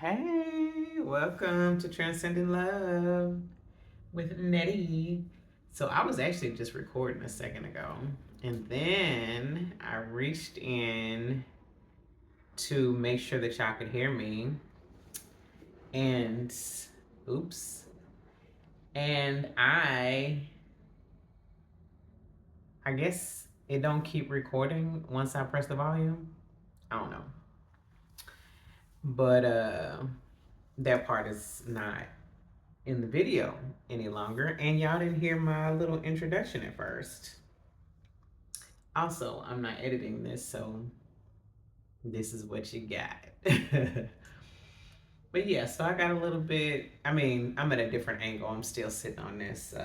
Hey, welcome to Transcending Love with Nettie. So I was actually just recording a second ago, and then I reached in to make sure that y'all could hear me, and oops, and I guess it don't keep recording once I press the volume. I don't know, but that part is not in the video any longer, and y'all didn't hear my little introduction at first. Also, I'm not editing this, so this is what you got. But yeah, so I got a little bit. I mean, I'm at a different angle. I'm still sitting on this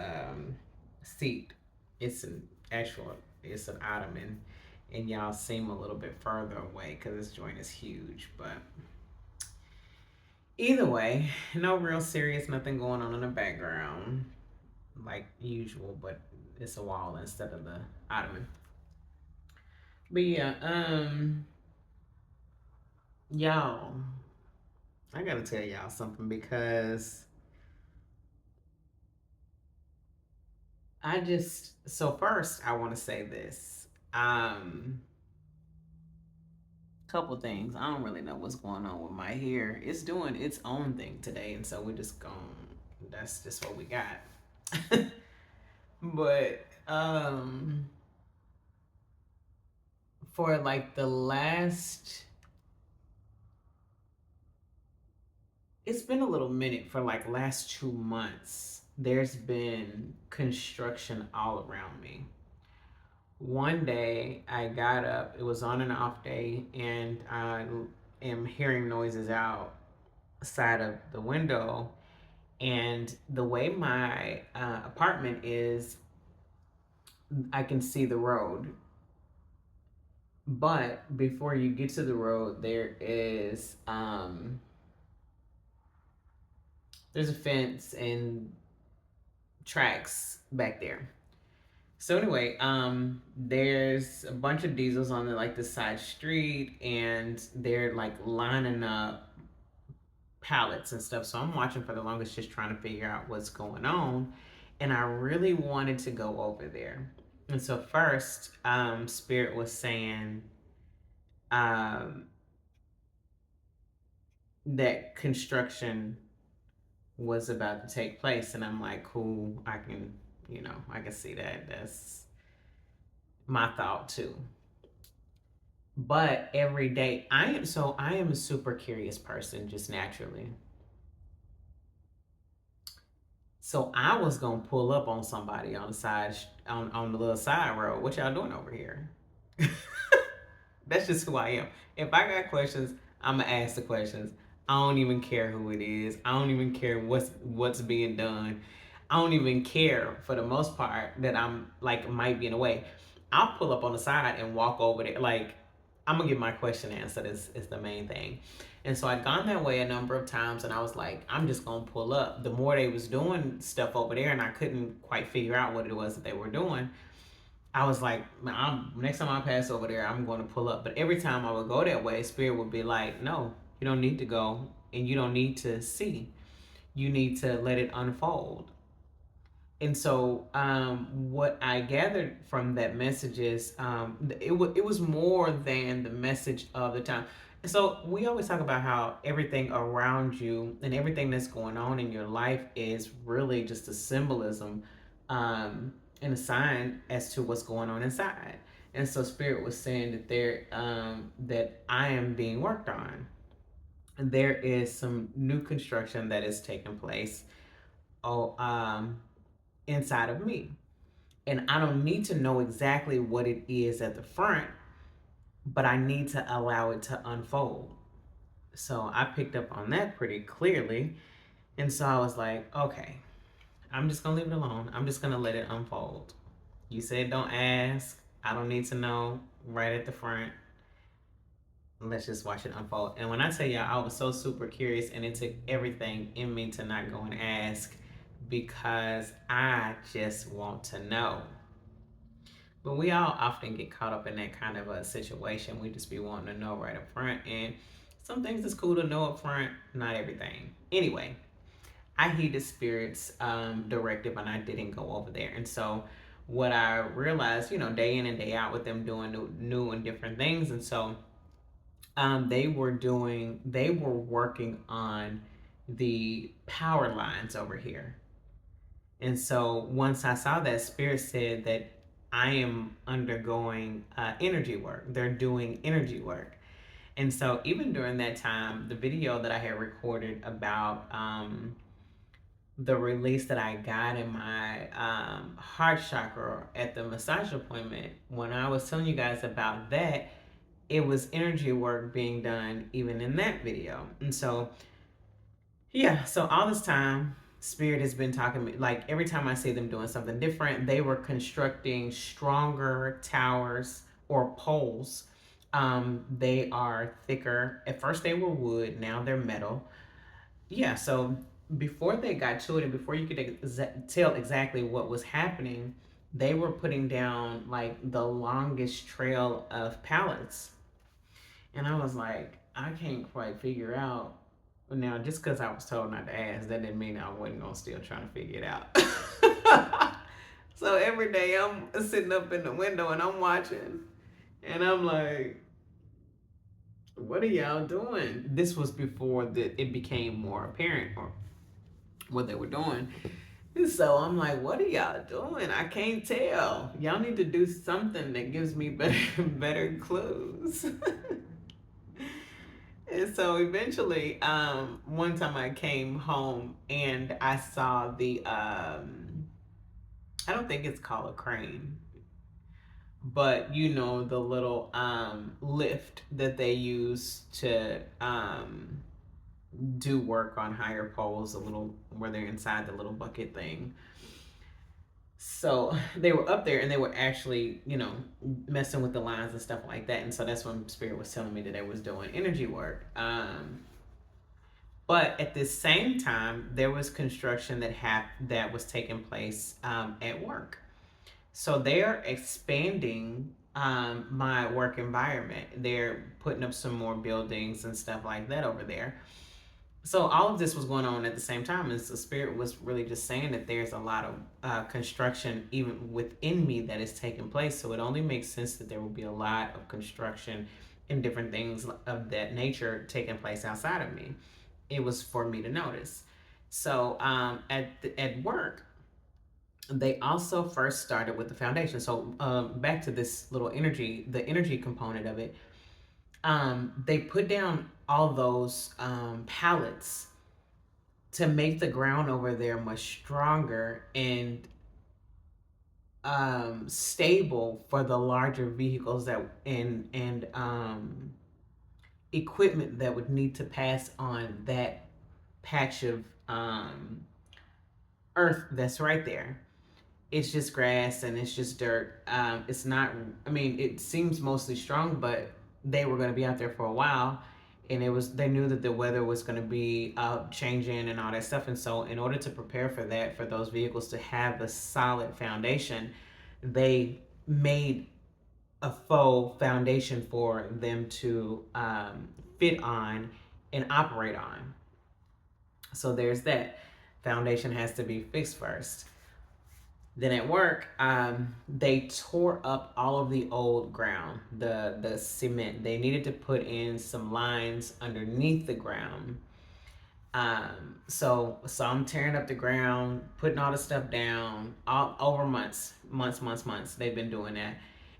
seat. It's an actual, it's an ottoman, and y'all seem a little bit further away because this joint is huge. But either way, no real serious, nothing going on in the background like usual, but it's a wall instead of the ottoman. But yeah, y'all, I gotta tell y'all something because so first I want to say this. Couple things. I don't really know what's going on with my hair. It's doing its own thing today, and so we're just going. That's just what we got. But for like the last, it's been a little minute, for like last 2 months there's been construction all around me. One day I got up, it was on an off day, and I am hearing noises outside of the window. And the way my apartment is, I can see the road, but before you get to the road there's a fence and tracks back there. So anyway, there's a bunch of diesels on the side street, and they're like lining up pallets and stuff. So I'm watching for the longest, just trying to figure out what's going on, and I really wanted to go over there. And so first, Spirit was saying um, that construction was about to take place, and I'm like, cool, I can see that. That's my thought too. But every day, I am a super curious person just naturally. So I was gonna pull up on somebody on the side, on the little side road. What y'all doing over here? That's just who I am. If I got questions, I'm gonna ask the questions. I don't even care who it is. I don't even care what's being done. I don't even care, for the most part, that I'm like might be in the way. I'll pull up on the side and walk over there. Like, I'm gonna get my question answered is the main thing. And so I'd gone that way a number of times, and I was like, I'm just gonna pull up. The more they was doing stuff over there, and I couldn't quite figure out what it was that they were doing, I was like, next time I pass over there, I'm going to pull up. But every time I would go that way, Spirit would be like, no, you don't need to go, and you don't need to see. You need to let it unfold. And so, what I gathered from that message is, it was more than the message of the time. And so we always talk about how everything around you and everything that's going on in your life is really just a symbolism, and a sign as to what's going on inside. And so Spirit was saying that that I am being worked on. And there is some new construction that is taking place. Oh, inside of me. And I don't need to know exactly what it is at the front, but I need to allow it to unfold. So I picked up on that pretty clearly. And so I was like, okay, I'm just going to leave it alone. I'm just going to let it unfold. You said don't ask. I don't need to know right at the front. Let's just watch it unfold. And when I tell y'all, I was so super curious, and it took everything in me to not go and ask, because I just want to know. But we all often get caught up in that kind of a situation. We just be wanting to know right up front. And Some things is cool to know up front, not everything. Anyway, I heeded Spirit's directive and I didn't go over there. And so what I realized, day in and day out with them doing new and different things. And so they were working on the power lines over here. And so once I saw that, Spirit said that I am undergoing energy work. They're doing energy work. And so even during that time, the video that I had recorded about the release that I got in my heart chakra at the massage appointment, when I was telling you guys about that, it was energy work being done even in that video. And so, yeah, so all this time, Spirit has been talking to me. Like every time I see them doing something different, they were constructing stronger towers or poles. They are thicker. At first, they were wood, now they're metal. Yeah, so before they got to it and before you could tell exactly what was happening, they were putting down like the longest trail of pallets. And I was like, I can't quite figure out. Now, just because I was told not to ask, that didn't mean I wasn't going to still trying to figure it out. So every day I'm sitting up in the window and I'm watching. And I'm like, what are y'all doing? This was before it became more apparent or what they were doing. And so I'm like, what are y'all doing? I can't tell. Y'all need to do something that gives me better clues. And so eventually, one time I came home and I saw I don't think it's called a crane, but the little lift that they use to do work on higher poles, a little where they're inside the little bucket thing. So they were up there and they were actually, messing with the lines and stuff like that. And so that's when Spirit was telling me that they was doing energy work. But at the same time, there was construction that was taking place at work. So they're expanding my work environment. They're putting up some more buildings and stuff like that over there. So all of this was going on at the same time, and the Spirit was really just saying that there's a lot of construction even within me that is taking place. So it only makes sense that there will be a lot of construction and different things of that nature taking place outside of me. It was for me to notice. So at work, they also first started with the foundation. So back to this little the energy component of it. They put down all those pallets to make the ground over there much stronger and stable for the larger vehicles that and equipment that would need to pass on that patch of earth that's right there. It's just grass and it's just dirt. It's not. I mean, it seems mostly strong, but they were going to be out there for a while, and they knew that the weather was going to be changing and all that stuff. And so, in order to prepare for that, for those vehicles to have a solid foundation, they made a faux foundation for them to fit on and operate on. So there's that. Foundation has to be fixed first. Then at work, they tore up all of the old ground, the cement. They needed to put in some lines underneath the ground. So I'm tearing up the ground, putting all the stuff down, all over months. They've been doing that.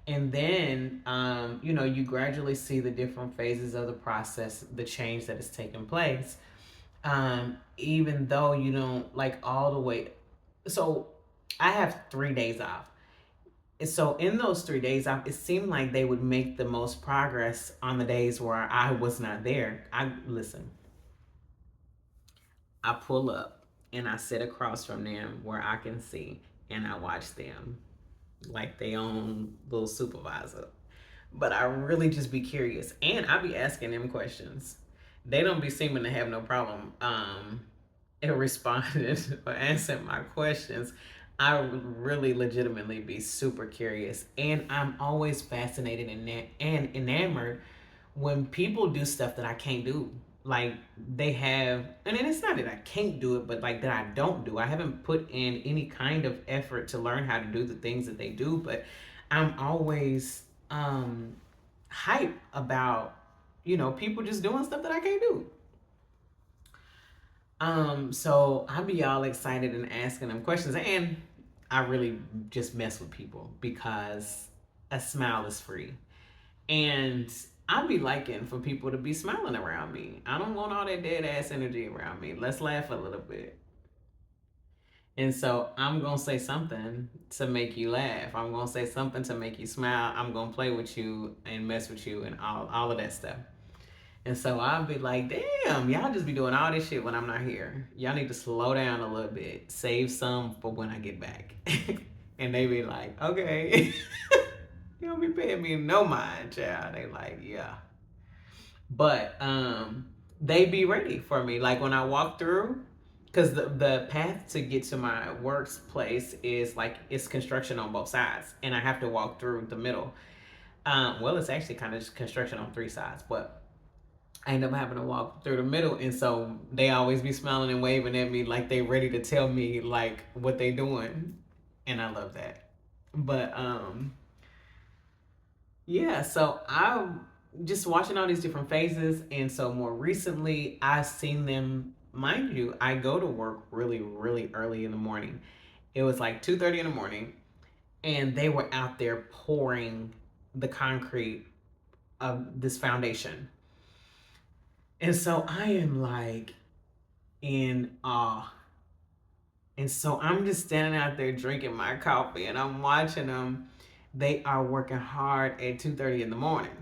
And then, you gradually see the different phases of the process, the change that is taking place. Even though you don't like all the way. So I have 3 days off. And so in those 3 days off, it seemed like they would make the most progress on the days where I was not there. I pull up and I sit across from them where I can see and I watch them like they own little supervisor. But I really just be curious and I be asking them questions. They don't be seeming to have no problem in responding or answering my questions. I would really legitimately be super curious. And I'm always fascinated and enamored when people do stuff that I can't do, like they have, and then it's not that I can't do it, but like that I don't do. I haven't put in any kind of effort to learn how to do the things that they do, but I'm always hype about, people just doing stuff that I can't do. So I'll be all excited and asking them questions, and I really just mess with people because a smile is free. And I be liking for people to be smiling around me. I don't want all that dead ass energy around me. Let's laugh a little bit. And so I'm gonna say something to make you laugh. I'm gonna say something to make you smile. I'm gonna play with you and mess with you and all of that stuff. And so I'll be like, damn, y'all just be doing all this shit when I'm not here. Y'all need to slow down a little bit. Save some for when I get back. And they be like, okay. You don't be paying me no mind, child. They like, yeah. But they be ready for me. Like when I walk through, because the path to get to my workplace is like it's construction on both sides, and I have to walk through the middle. Well, it's actually kind of construction on three sides, but I end up having to walk through the middle, and so they always be smiling and waving at me like they ready to tell me like what they doing, and I love that. But yeah, so I'm just watching all these different phases, and so more recently I've seen them. Mind you, I go to work really, really early in the morning. It was like 2:30 in the morning, and they were out there pouring the concrete of this foundation. And so I am like in awe. And so I'm just standing out there drinking my coffee and I'm watching them. They are working hard at 2:30 in the morning.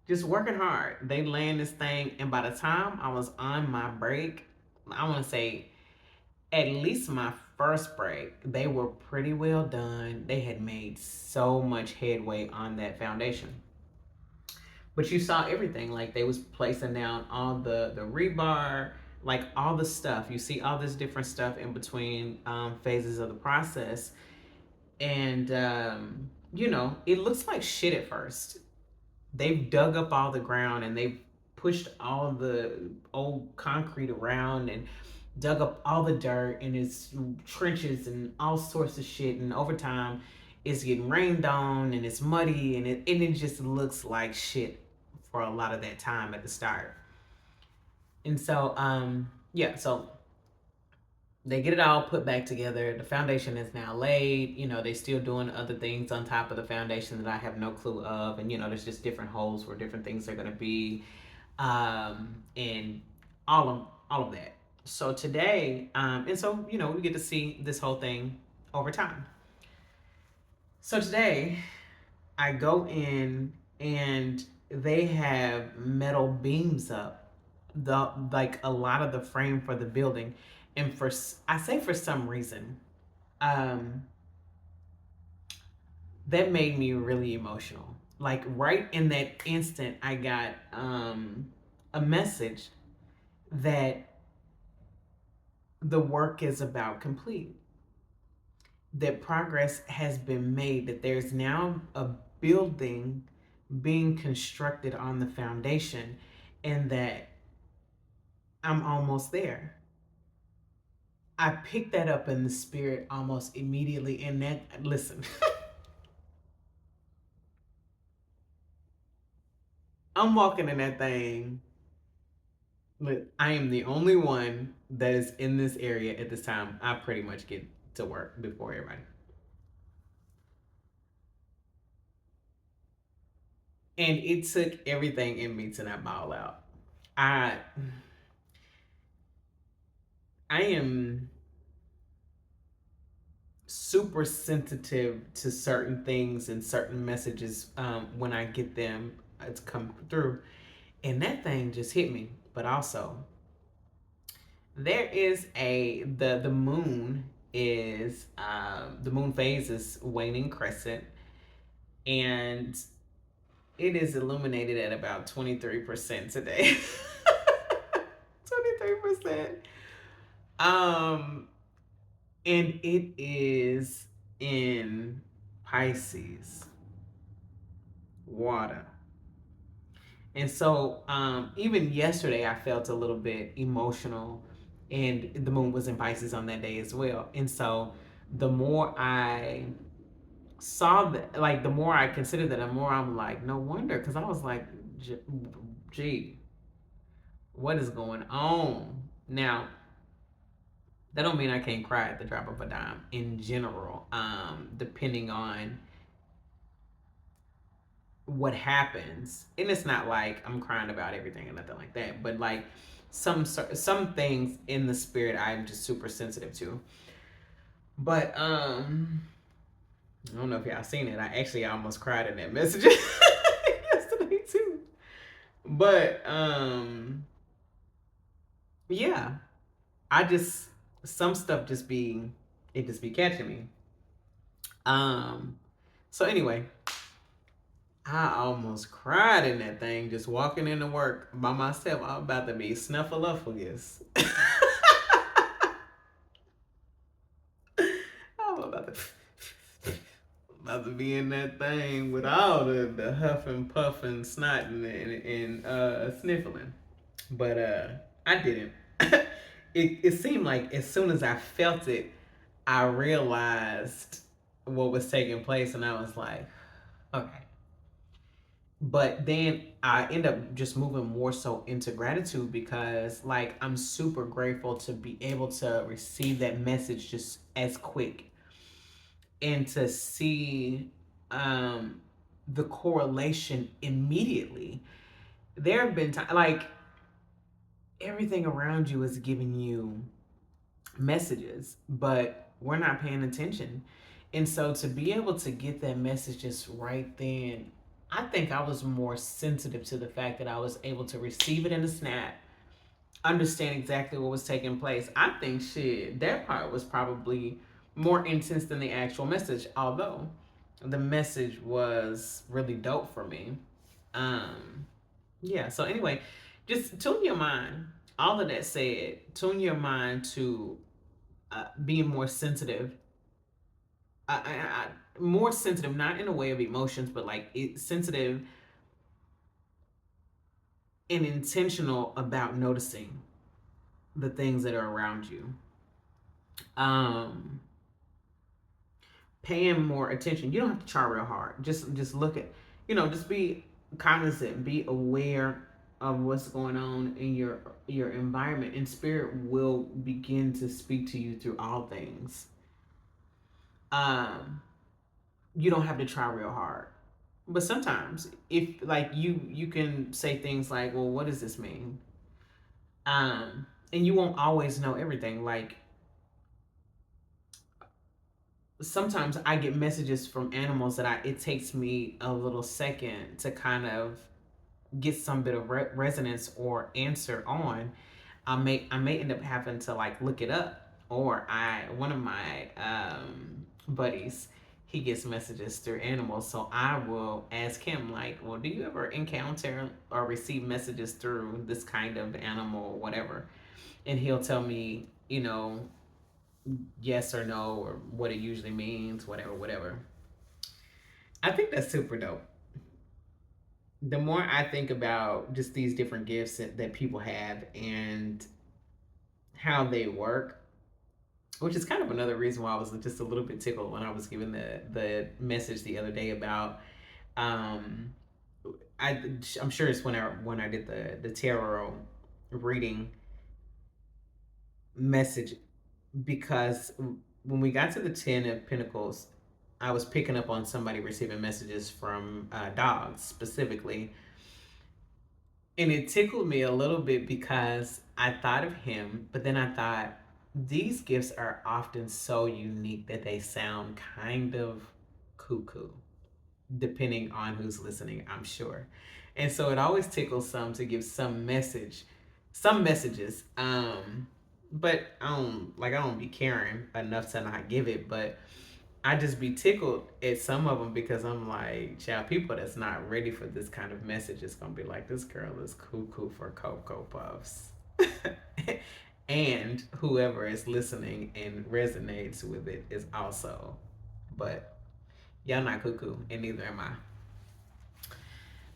Just working hard. They land this thing, and by the time I was on my break, I want to say at least my first break, they were pretty well done. They had made so much headway on that foundation. But you saw everything. Like they was placing down all the rebar, like all the stuff. You see all this different stuff in between phases of the process, and it looks like shit at first. They've dug up all the ground and they've pushed all the old concrete around and dug up all the dirt and it's trenches and all sorts of shit. And over time, it's getting rained on and it's muddy and it just looks like shit for a lot of that time at the start. And so, yeah, so they get it all put back together. The foundation is now laid. They still doing other things on top of the foundation that I have no clue of. And there's just different holes where different things are gonna be, and all of that. So today, and so we get to see this whole thing over time. So today, I go in and they have metal beams up, the like a lot of the frame for the building, and for some reason, um, that made me really emotional. Like right in that instant, I got a message that the work is about complete, that progress has been made, that there's now a building being constructed on the foundation, and that I'm almost there. I picked that up in the spirit almost immediately. And that, listen, I'm walking in that thing. Look, I am the only one that is in this area at this time. I pretty much get to work before everybody. And it took everything in me to not ball out. I I am super sensitive to certain things and certain messages when I get them to come through. And that thing just hit me. But also, there is the moon is the moon phase is waning crescent, and it is illuminated at about 23% today. 23%. Um, and it is in Pisces, water. And so even yesterday, I felt a little bit emotional, and the moon was in Pisces on that day as well. And so the more I saw that, like, the more I considered that, the more I'm like, no wonder, because I was like, gee, what is going on now? That don't mean I can't cry at the drop of a dime in general. Depending on what happens, and it's not like I'm crying about everything and nothing like that, but like some things in the spirit I'm just super sensitive to. But I don't know if y'all seen it. I actually almost cried in that message yesterday too. But yeah, I just, some stuff just be, it just be catching me. Um so anyway, I almost cried in that thing just walking into work by myself. I'm about to be snuffleupagus. I'm about to be in that thing with all the huffing, puffing, snotting, and sniffling. But I didn't. It seemed like as soon as I felt it, I realized what was taking place, and I was like, okay. But then I end up just moving more so into gratitude, because like I'm super grateful to be able to receive that message just as quick, and to see um the correlation immediately. There have been times like everything around you is giving you messages, but we're not paying attention. And so to be able to get that message just right then, I think I was more sensitive to the fact that I was able to receive it in a snap, understand exactly what was taking place. I think shit, that part was probably more intense than the actual message, although the message was really dope for me. Um, yeah, so anyway, just tune your mind. All of that said, tune your mind to being more sensitive. More sensitive, not in a way of emotions, but like sensitive and intentional about noticing the things that are around you. Um, Paying more attention. You don't have to try real hard. Just look at, just be cognizant, be aware of what's going on in your environment, and spirit will begin to speak to you through all things. Um, you don't have to try real hard. But sometimes, if like you can say things like, "Well, what does this mean?" And you won't always know everything. Like sometimes I get messages from animals that it takes me a little second to kind of get some bit of resonance or answer on. I may end up having to like look it up, or I one of my buddies, he gets messages through animals, so I will ask him like, well, do you ever encounter or receive messages through this kind of animal or whatever? And he'll tell me, yes or no, or what it usually means, whatever. I think that's super dope. The more I think about just these different gifts that people have and how they work, which is kind of another reason why I was just a little bit tickled when I was given the message the other day about um I I'm sure it's when I did the tarot reading message, because when we got to the 10 of Pentacles, I was picking up on somebody receiving messages from dogs specifically. And it tickled me a little bit because I thought of him, but then I thought these gifts are often so unique that they sound kind of cuckoo, depending on who's listening, I'm sure. And so it always tickles some to give some messages. But I don't be caring enough to not give it, but I just be tickled at some of them, because I'm like, child, people that's not ready for this kind of message is gonna be like, this girl is cuckoo for Cocoa Puffs. And whoever is listening and resonates with it is also. But y'all not cuckoo, and neither am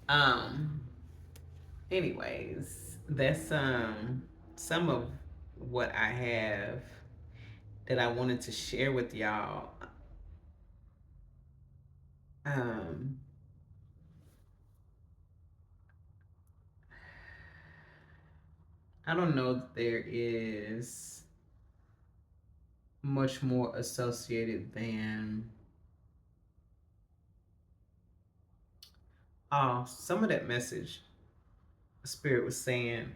I. Um, Anyways, that's some of what I have that I wanted to share with y'all. Um, I don't know that there is much more associated than some of that message. Spirit was saying,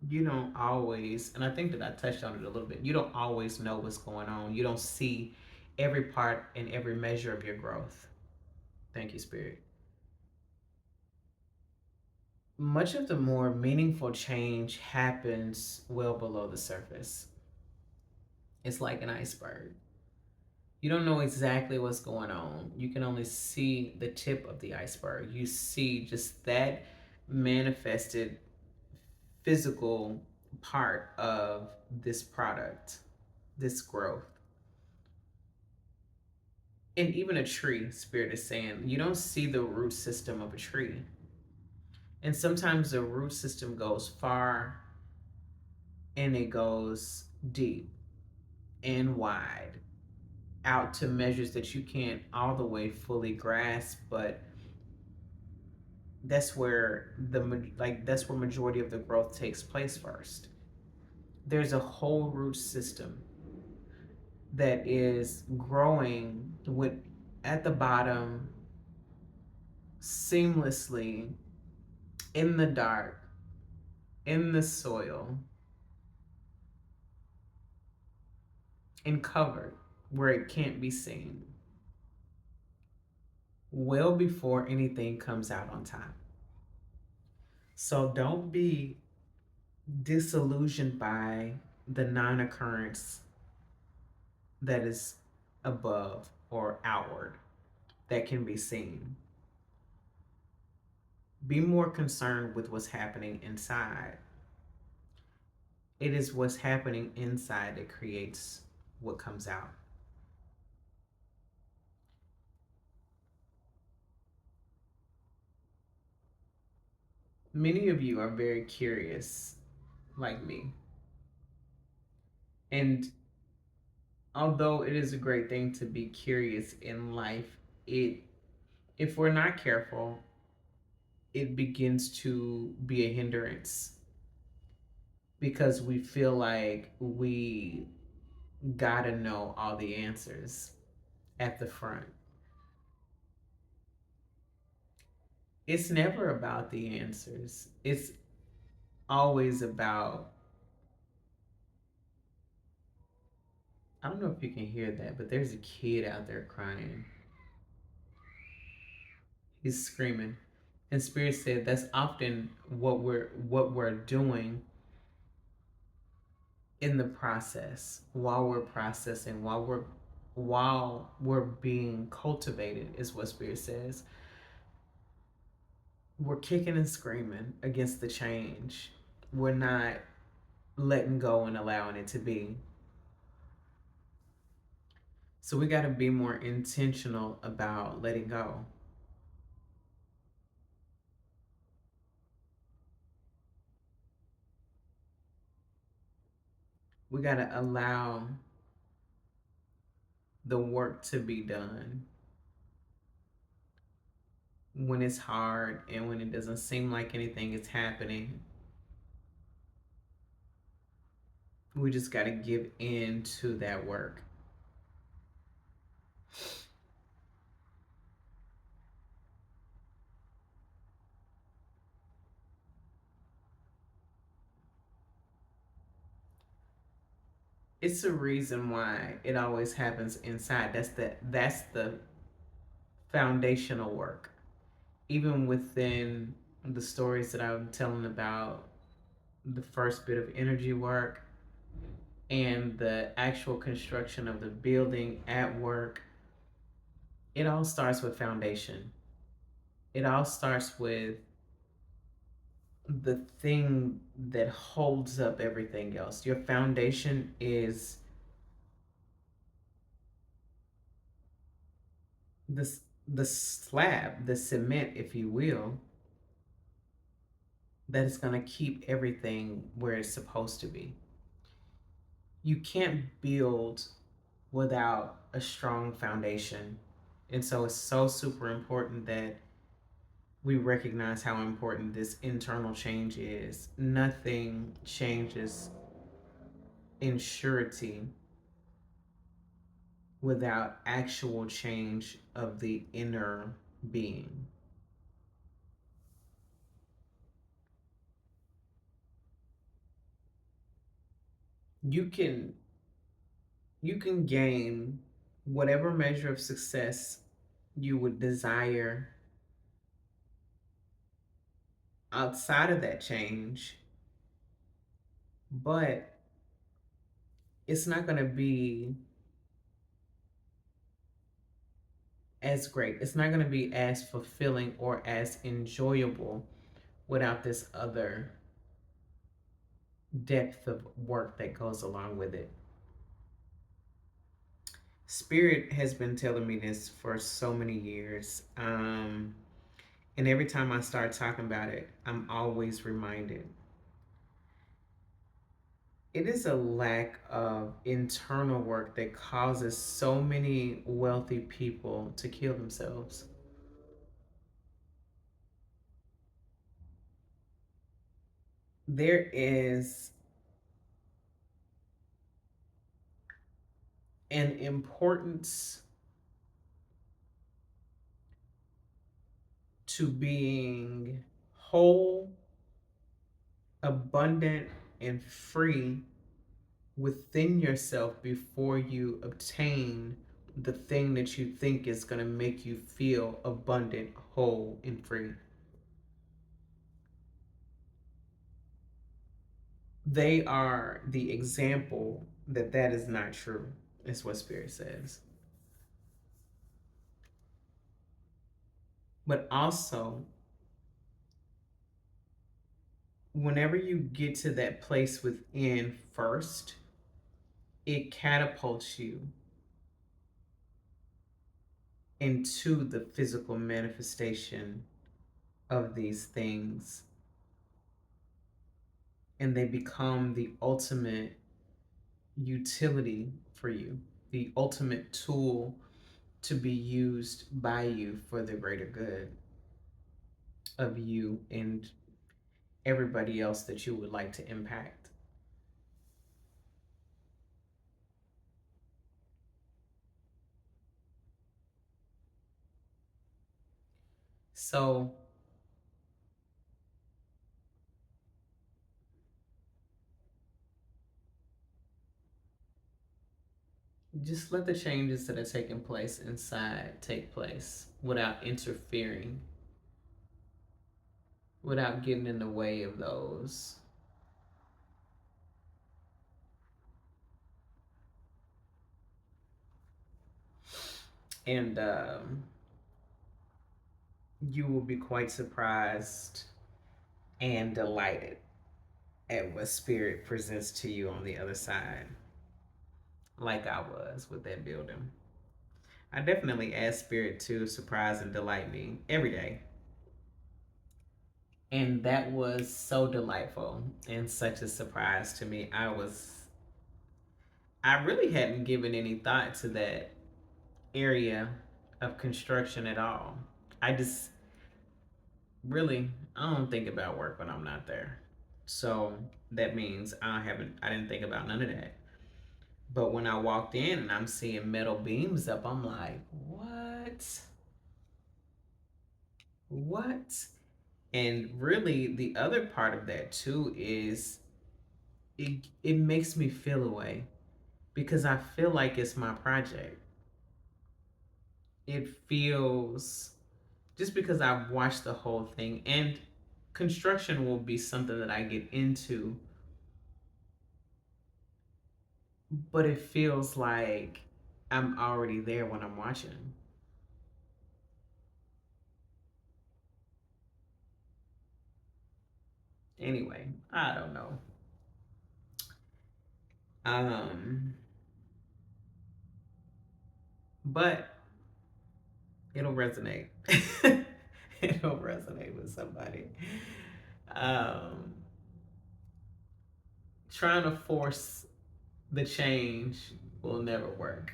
you don't always, and I think that I touched on it a little bit, you don't always know what's going on. You don't see every part and every measure of your growth. Thank you, Spirit. Much of the more meaningful change happens well below the surface. It's like an iceberg. You don't know exactly what's going on. You can only see the tip of the iceberg. You see just that manifested physical part of this product, this growth. And even a tree, Spirit is saying, you don't see the root system of a tree. And sometimes the root system goes far and it goes deep and wide out to measures that you can't all the way fully grasp, but that's where that's where majority of the growth takes place first. There's a whole root system that is growing with at the bottom seamlessly in the dark in the soil and covered where it can't be seen well before anything comes out on time. So don't be disillusioned by the non occurrence that is above or outward that can be seen. Be more concerned with what's happening inside. It is what's happening inside that creates what comes out. Many of you are very curious, like me. And although it is a great thing to be curious in life, it if we're not careful, it begins to be a hindrance because we feel like we gotta know all the answers at the front. It's never about the answers. It's always about, I don't know if you can hear that, but there's a kid out there crying. He's screaming. And Spirit said that's often what we're doing in the process while we're processing, while we're being cultivated, is what Spirit says. We're kicking and screaming against the change. We're not letting go and allowing it to be. So we got to be more intentional about letting go. We got to allow the work to be done when it's hard and when it doesn't seem like anything is happening. We just got to give in to that work. It's a reason why it always happens inside. That's the foundational work. Even within the stories that I'm telling about the first bit of energy work and the actual construction of the building at work, it all starts with foundation. It all starts with the thing that holds up everything else. Your foundation is this the slab, the cement, if you will, that is going to keep everything where it's supposed to be. You can't build without a strong foundation. And so it's so super important that we recognize how important this internal change is. Nothing changes in surety without actual change of the inner being. You can you can gain whatever measure of success you would desire outside of that change, but it's not going to be as great. It's not going to be as fulfilling or as enjoyable without this other depth of work that goes along with it. Spirit has been telling me this for so many years. And every time I start talking about it, I'm always reminded it is a lack of internal work that causes so many wealthy people to kill themselves. There is an importance to being whole, abundant, and free within yourself before you obtain the thing that you think is going to make you feel abundant, whole, and free. They are the example that that is not true, is what Spirit says. But also, whenever you get to that place within first, it catapults you into the physical manifestation of these things, and they become the ultimate utility for you, the ultimate tool to be used by you for the greater good of you and everybody else that you would like to impact. So just let the changes that are taking place inside take place without interfering, without getting in the way of those. And you will be quite surprised and delighted at what Spirit presents to you on the other side, like I was with that building. I definitely ask Spirit to surprise and delight me every day. And that was so delightful and such a surprise to me. I really hadn't given any thought to that area of construction at all. I just really, I don't think about work when I'm not there. So that means I didn't think about none of that. But when I walked in and I'm seeing metal beams up, I'm like, what? What? And really, the other part of that too is it makes me feel away because I feel like it's my project. It feels just because I've watched the whole thing, and construction will be something that I get into, but it feels like I'm already there when I'm watching. Anyway, I don't know. Um, but it'll resonate. It'll resonate with somebody. um, trying to force the change will never work.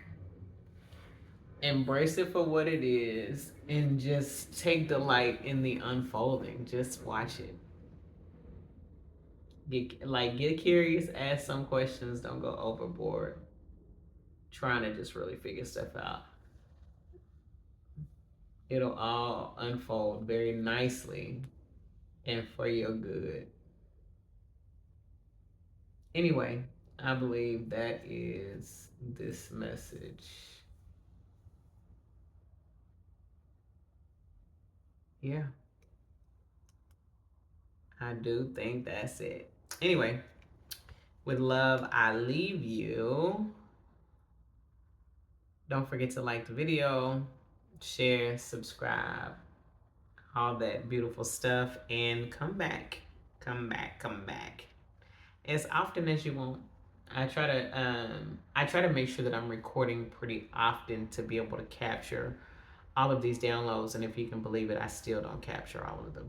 Embrace it for what it is and just take delight in the unfolding. Just watch it. Get curious, ask some questions, don't go overboard trying to just really figure stuff out. It'll all unfold very nicely and for your good. Anyway, I believe that is this message. Yeah, I do think that's it. Anyway, with love, I leave you. Don't forget to like the video, share, subscribe, all that beautiful stuff, and come back. Come back, come back. As often as you want. I try to make sure that I'm recording pretty often to be able to capture all of these downloads, and if you can believe it, I still don't capture all of them.